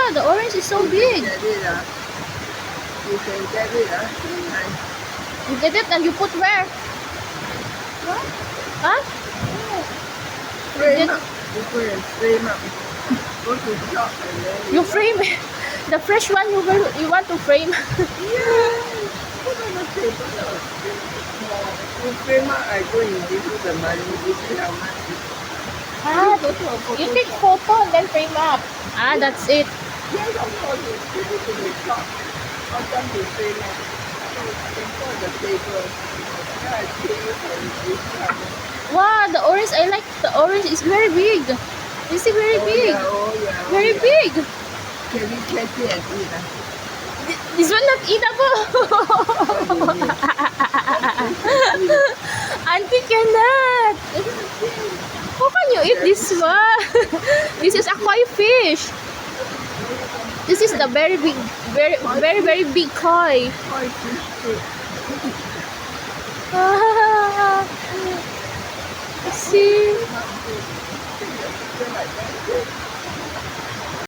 Wow, the orange is so big. Get it, you can get it, nice. You get it and you put where? What? Huh? Frame Get- up. You put it frame up. Go to shop and then You frame the fresh one you want to frame. Yes. Put on the table. You frame up, I go and give you the money. You see how much it is. Ah, Go to a photo you take shop. photo and then frame up. Ah, that's it. Yes, of course, you give it to the shop. Ask them to frame up. So I can put on the table. Then I pay you for it. You see how much. Wow, the orange, I like the orange. It's very big. You see, very big. Oh yeah, oh Very yeah. big. Can we catch it and eat? This one not eatable. Auntie cannot. How can you eat this one? This is a koi fish. This is the very big, very big koi. Ah, see.